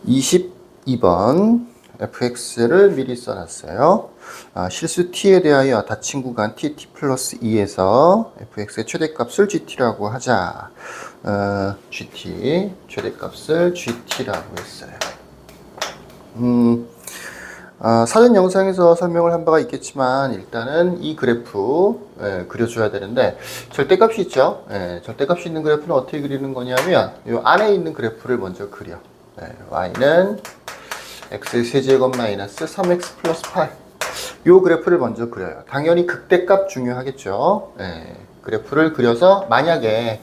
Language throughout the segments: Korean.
22번 fx를 미리 써놨어요. 실수 t에 대하여 닫힌 구간 t 플러스 2에서 fx의 최대값을 gt라고 하자. gt, 최대값을 gt라고 했어요. 사전 영상에서 설명을 한 바가 있겠지만 일단은 이 그래프 그려줘야 되는데 절대값이 있죠. 절대값이 있는 그래프는 어떻게 그리는 거냐면 이 안에 있는 그래프를 먼저 그려. y는 x 세제곱 마이너스 3x 플러스 8 요 그래프를 먼저 그려요. 당연히 극대값 중요하겠죠. 그래프를 그려서 만약에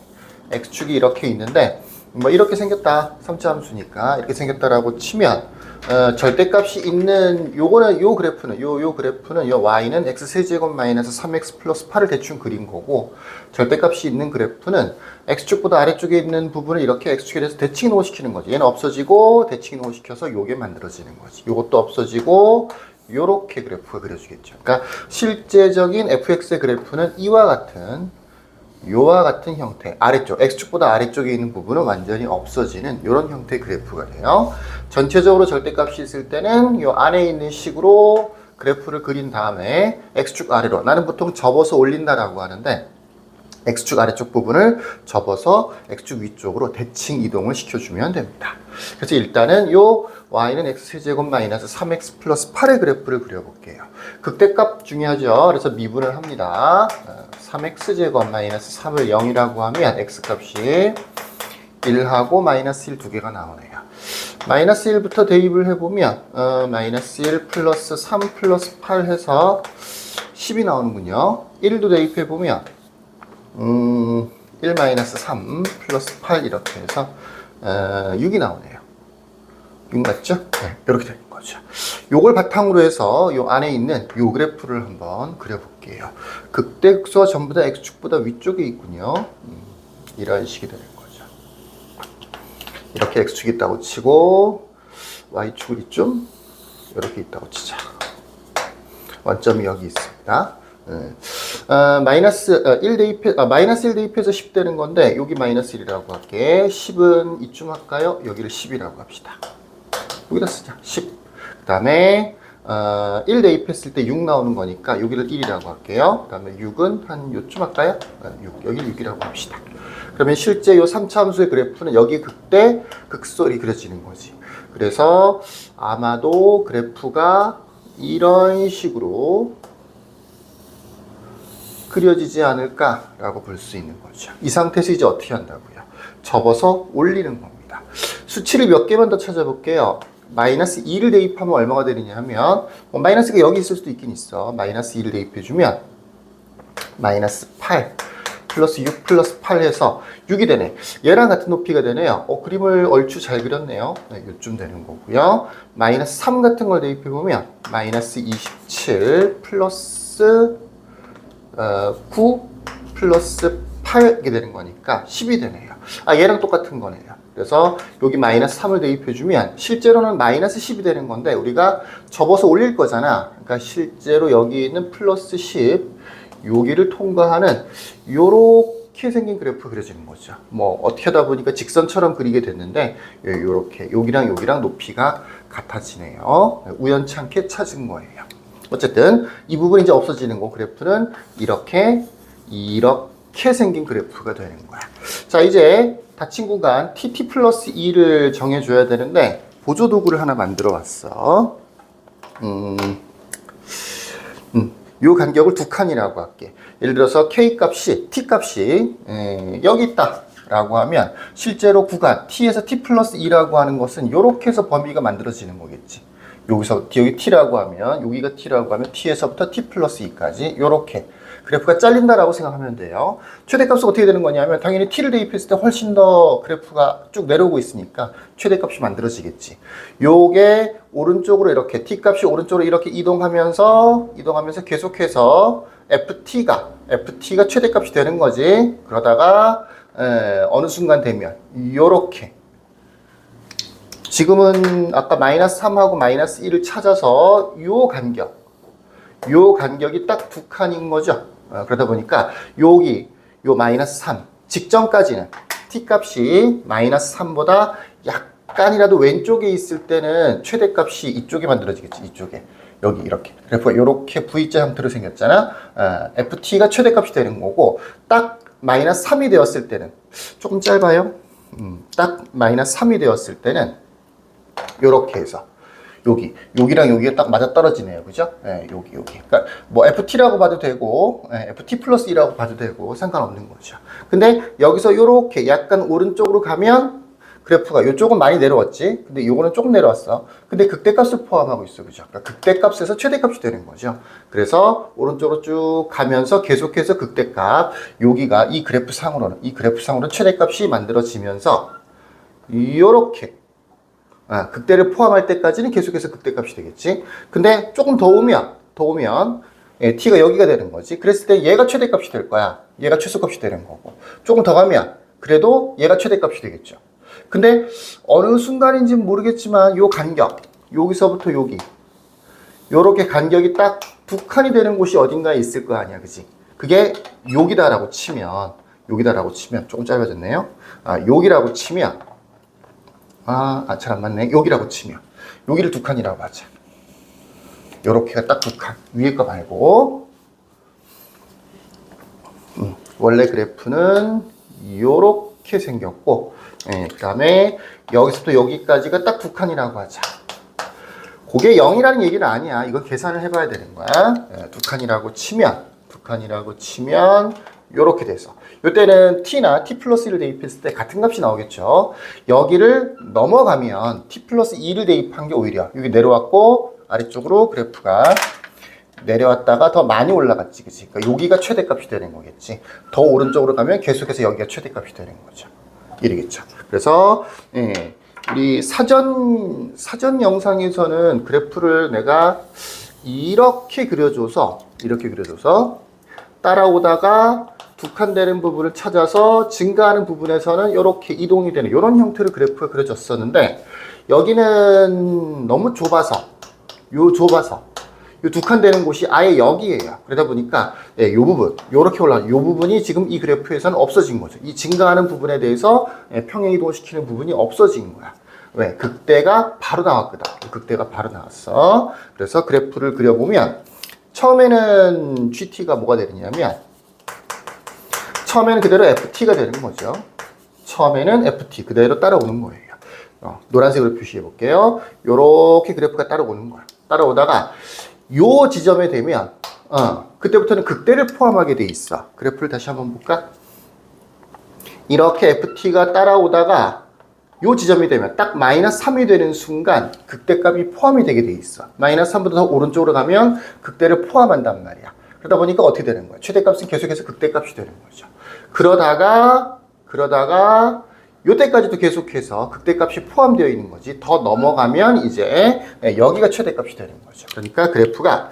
x축이 이렇게 있는데 뭐 이렇게 생겼다, 3차 함수니까 이렇게 생겼다라고 치면 절대값이 있는 요거는 요 그래프는 요 그래프는 요 y는 x 세제곱 마이너스 3x 플러스 8을 대충 그린 거고, 절대값이 있는 그래프는 x축보다 아래쪽에 있는 부분을 이렇게 x축에 대해서 대칭 이동시키는 거지. 얘는 없어지고 대칭 이동시켜서 요게 만들어지는 거지. 요것도 없어지고 요렇게 그래프가 그려지겠죠. 그러니까 실제적인 fx의 그래프는 이와 같은 형태, 아래쪽, x축보다 아래쪽에 있는 부분은 완전히 없어지는 이런 형태의 그래프가 돼요. 전체적으로 절대값이 있을 때는 이 안에 있는 식으로 그래프를 그린 다음에 x축 아래로, 나는 보통 접어서 올린다라고 하는데 x축 아래쪽 부분을 접어서 x축 위쪽으로 대칭 이동을 시켜주면 됩니다. 그래서 일단은 요 y는 x제곱 마이너스 3x 플러스 8의 그래프를 그려볼게요. 극대값 중요하죠. 그래서 미분을 합니다. 3x제곱 마이너스 3을 0이라고 하면 x값이 1하고 마이너스 1 두 개가 나오네요. 마이너스 1부터 대입을 해보면 마이너스 1 플러스 3 플러스 8 해서 10이 나오는군요. 1도 대입해보면 1 마이너스 3 플러스 8 이렇게 해서 6이 나오네요. 6 맞죠? 네, 이렇게 되는 거죠. 요걸 바탕으로 해서 요 안에 있는 요 그래프를 한번 그려볼게요. 극대수가 전부 다 x축보다 위쪽에 있군요. 이런 식이 되는 거죠. 이렇게 x축이 있다고 치고 y축을 이쯤 이렇게 있다고 치자. 원점이 여기 있습니다. 마이너스 1 대입해서 10 되는 건데 여기 마이너스 1이라고 할게. 10은 이쯤 할까요? 여기를 10이라고 합시다. 여기다 쓰자. 10. 그 다음에 1 대입했을 때 6 나오는 거니까 여기를 1이라고 할게요. 그 다음에 6은 한 요쯤 할까요? 6. 여기를 6이라고 합시다. 그러면 실제 요 3차 함수의 그래프는 여기 극대, 극소리 그려지는 거지. 그래서 아마도 그래프가 이런 식으로 그려지지 않을까라고 볼 수 있는 거죠. 이 상태에서 이제 어떻게 한다고요? 접어서 올리는 겁니다. 수치를 몇 개만 더 찾아볼게요. 마이너스 2를 대입하면 얼마가 되느냐 하면 마이너스가 여기 있을 수도 있긴 있어. 마이너스 2를 대입해주면 마이너스 8 플러스 6 플러스 8 해서 6이 되네. 얘랑 같은 높이가 되네요. 그림을 얼추 잘 그렸네요. 네, 요쯤 되는 거고요. 마이너스 3 같은 걸 대입해보면 마이너스 27 플러스 9 플러스 8이 되는 거니까 10이 되네요. 얘랑 똑같은 거네요. 그래서 여기 마이너스 3을 대입해주면 실제로는 마이너스 10이 되는 건데 우리가 접어서 올릴 거잖아. 그러니까 실제로 여기 있는 플러스 10 여기를 통과하는 요렇게 생긴 그래프 그려지는 거죠. 뭐 어떻게 하다 보니까 직선처럼 그리게 됐는데 요렇게 여기랑 높이가 같아지네요. 우연찮게 찾은 거예요. 어쨌든 이 부분이 이제 없어지는 거, 그래프는 이렇게 생긴 그래프가 되는 거야. 자, 이제 닫힌 구간 t 플러스 2를 정해줘야 되는데 보조 도구를 하나 만들어 왔어. 요 간격을 두 칸이라고 할게. 예를 들어서 t 값이 여기 있다 라고 하면 실제로 구간 t에서 t 플러스 2라고 하는 것은 요렇게 해서 범위가 만들어지는 거겠지. 여기서 여기 t라고 하면 여기가 t라고 하면 t에서부터 t 플러스 2까지 요렇게 그래프가 잘린다라고 생각하면 돼요. 최대값은 어떻게 되는 거냐면 당연히 t를 대입했을 때 훨씬 더 그래프가 쭉 내려오고 있으니까 최대값이 만들어지겠지. 요게 오른쪽으로 이렇게 t값이 오른쪽으로 이렇게 이동하면서 계속해서 ft가 최대값이 되는 거지. 그러다가 어느 순간 되면 요렇게 지금은 아까 마이너스 3하고 마이너스 1을 찾아서 요 간격이 딱 두 칸인 거죠. 그러다 보니까 여기 요 마이너스 3 직전까지는 t 값이 마이너스 3보다 약간이라도 왼쪽에 있을 때는 최대값이 이쪽에 만들어지겠지. 이쪽에. 여기 이렇게. 그래프가 이렇게 V자 형태로 생겼잖아. FT가 최대값이 되는 거고 딱 마이너스 3이 되었을 때는 조금 짧아요. 딱 마이너스 3이 되었을 때는 이렇게 해서 여기랑 여기가 딱 맞아 떨어지네요. 그죠? 예, 여기. 그러니까 뭐 FT라고 봐도 되고, FT 플러스 2라고 봐도 되고, 상관없는 거죠. 근데 여기서 이렇게 약간 오른쪽으로 가면 그래프가 이쪽은 많이 내려왔지. 근데 요거는 조금 내려왔어. 근데 극대값을 포함하고 있어. 그죠? 그러니까 극대값에서 최대값이 되는 거죠. 그래서 오른쪽으로 쭉 가면서 계속해서 극대값, 여기가 이 그래프 상으로는 최대값이 만들어지면서 요렇게 극대를 포함할 때까지는 계속해서 극대값이 되겠지. 근데 조금 더 오면 t가 여기가 되는 거지. 그랬을 때 얘가 최대값이 될 거야. 얘가 최소값이 되는 거고. 조금 더 가면 그래도 얘가 최대값이 되겠죠. 근데 어느 순간인지는 모르겠지만 요 간격, 여기서부터 여기 요렇게 간격이 딱 두 칸이 되는 곳이 어딘가에 있을 거 아니야. 그지? 그게 여기다라고 치면 조금 짧아졌네요. 여기라고 치면 잘 안 맞네. 여기라고 치면 여기를 두 칸이라고 하자. 요렇게가 딱 두 칸. 위에 거 말고. 원래 그래프는 요렇게 생겼고, 그 다음에 여기서부터 여기까지가 딱 두 칸이라고 하자. 그게 0이라는 얘기는 아니야. 이건 계산을 해봐야 되는 거야. 두 칸이라고 치면 요렇게 돼서 이때는 t나 t 플러스 1을 대입했을 때 같은 값이 나오겠죠. 여기를 넘어가면 t 플러스 2를 대입한 게 오히려 여기 내려왔고 아래쪽으로 그래프가 내려왔다가 더 많이 올라갔지. 그치? 그러니까 여기가 최대값이 되는 거겠지. 더 오른쪽으로 가면 계속해서 여기가 최대값이 되는 거죠. 이러겠죠. 그래서 우리 사전 영상에서는 그래프를 내가 이렇게 그려줘서 따라오다가 두 칸 되는 부분을 찾아서 증가하는 부분에서는 이렇게 이동이 되는 이런 형태로 그래프가 그려졌었는데 여기는 너무 좁아서 요 두 칸 되는 곳이 아예 여기에요. 그러다 보니까 요 부분 요렇게 올라가는 요 부분이 지금 이 그래프에서는 없어진 거죠. 이 증가하는 부분에 대해서 평행 이동시키는 부분이 없어진 거야. 왜? 극대가 바로 나왔거든. 극대가 바로 나왔어. 그래서 그래프를 그려보면 처음에는 GT가 뭐가 되느냐면 처음에는 그대로 FT가 되는 거죠. 처음에는 FT 그대로 따라오는 거예요. 노란색으로 표시해 볼게요. 요렇게 그래프가 따라오는 거야. 따라오다가 요 지점에 되면 그때부터는 극대를 포함하게 돼 있어. 그래프를 다시 한번 볼까? 이렇게 FT가 따라오다가 요 지점이 되면 딱 마이너스 3이 되는 순간 극대값이 포함이 되게 돼 있어. 마이너스 3보다 더 오른쪽으로 가면 극대를 포함한단 말이야. 그러다 보니까 어떻게 되는 거야? 최대값은 계속해서 극대값이 되는 거죠. 그러다가 요때까지도 계속해서 극대값이 포함되어 있는 거지. 더 넘어가면 이제 여기가 최대값이 되는 거죠. 그러니까 그래프가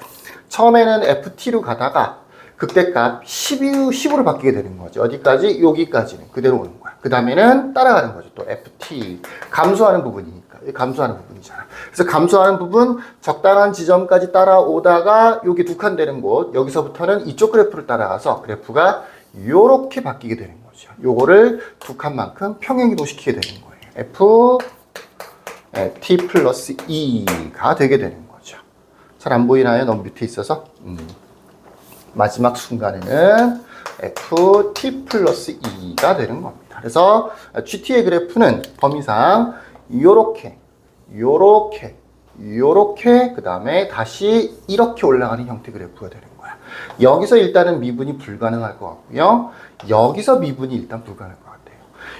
처음에는 FT로 가다가 극대값 10으로 바뀌게 되는 거죠. 어디까지? 여기까지는 그대로 오는 거야. 그 다음에는 따라가는 거죠. 또 FT. 감소하는 부분이니까. 감소하는 부분이잖아. 그래서 감소하는 부분 적당한 지점까지 따라오다가 여기 두 칸 되는 곳 여기서부터는 이쪽 그래프를 따라가서 그래프가 요렇게 바뀌게 되는 거죠. 요거를 두 칸만큼 평행이동시키게 되는 거예요. T 플러스 2가 되게 되는 거죠. 잘 안 보이나요? 너무 밑에 있어서. 마지막 순간에는 FT 플러스 2가 되는 겁니다. 그래서 GT의 그래프는 범위상 요렇게 그 다음에 다시 이렇게 올라가는 형태 그래프가 되는 거야. 여기서 일단은 미분이 불가능할 것 같고요. 여기서 미분이 일단 불가능할 것 같아요.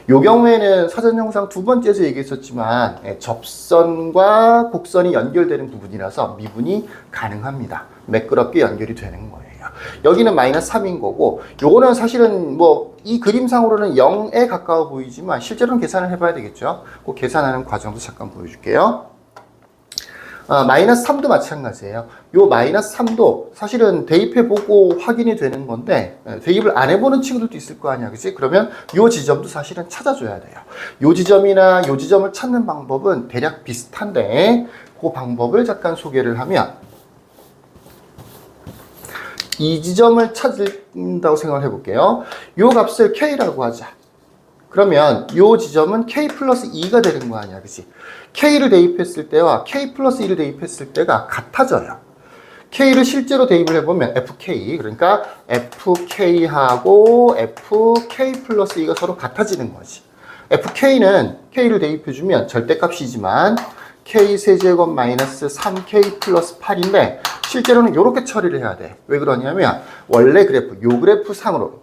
요 경우에는 사전 영상 두 번째에서 얘기했었지만 접선과 곡선이 연결되는 부분이라서 미분이 가능합니다. 매끄럽게 연결이 되는 거예요. 여기는 마이너스 3인 거고 요거는 사실은 뭐 이 그림상으로는 0에 가까워 보이지만 실제로는 계산을 해봐야 되겠죠. 그 계산하는 과정도 잠깐 보여줄게요. 마이너스 3도 마찬가지예요. 요 마이너스 3도 사실은 대입해보고 확인이 되는 건데 대입을 안 해보는 친구들도 있을 거 아니야. 그치? 그러면 요 지점도 사실은 찾아줘야 돼요. 요 지점이나 요 지점을 찾는 방법은 대략 비슷한데 그 방법을 잠깐 소개를 하면 이 지점을 찾는다고 생각을 해볼게요. 요 값을 K라고 하자. 그러면 요 지점은 k 플러스 2가 되는 거 아니야, 그치? k를 대입했을 때와 k 플러스 2를 대입했을 때가 같아져요. k를 실제로 대입을 해보면 fk, 그러니까 fk하고 fk 플러스 2가 서로 같아지는 거지. fk는 k를 대입해주면 절대값이지만 k 세제곱 마이너스 3k 플러스 8인데 실제로는 이렇게 처리를 해야 돼. 왜 그러냐면 원래 그래프, 요 그래프 상으로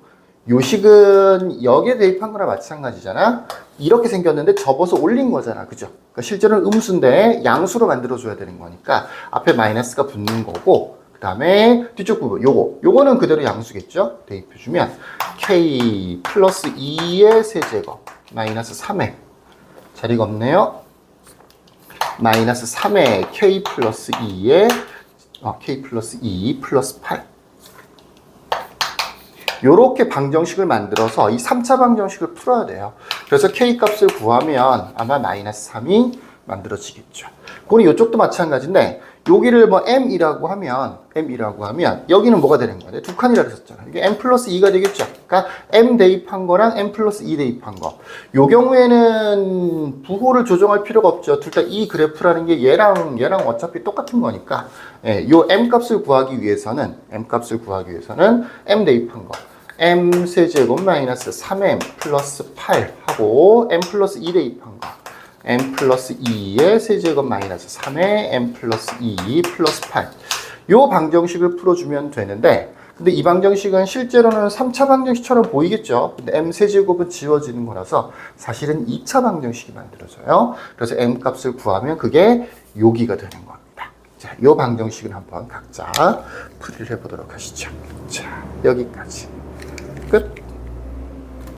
요식은 여기에 대입한 거나 마찬가지잖아. 이렇게 생겼는데 접어서 올린 거잖아, 그죠? 그러니까 실제로는 음수인데 양수로 만들어줘야 되는 거니까 앞에 마이너스가 붙는 거고, 그 다음에 뒤쪽 부분 요거는 그대로 양수겠죠? 대입해주면 k 플러스 2의 세제곱 마이너스 3의 자리가 없네요. 마이너스 3의 k 플러스 2의 k 플러스 2 플러스 8. 요렇게 방정식을 만들어서 이 3차 방정식을 풀어야 돼요. 그래서 k 값을 구하면 아마 마이너스 3이 만들어지겠죠. 그건 이쪽도 마찬가지인데 여기를 뭐 m이라고 하면 여기는 뭐가 되는 거야? 두 칸이라 그랬었잖아. 이게 m 플러스 2가 되겠죠. 그러니까 m 대입한 거랑 m 플러스 2 대입한 거. 요 경우에는 부호를 조정할 필요가 없죠. 둘 다 이 그래프라는 게 얘랑 어차피 똑같은 거니까 요 m 값을 구하기 위해서는 m 대입한 거 m 세제곱 마이너스 3m 플러스 8 하고 m 플러스 2 대입한 거 m 플러스 2의 세제곱 마이너스 3의 m 플러스 2 플러스 8. 요 방정식을 풀어주면 되는데, 근데 이 방정식은 실제로는 3차 방정식처럼 보이겠죠. 근데 m 세제곱은 지워지는 거라서 사실은 2차 방정식이 만들어져요. 그래서 m 값을 구하면 그게 여기가 되는 겁니다. 자, 요 방정식은 한번 각자 풀이를 해보도록 하시죠. 자, 여기까지. 끝.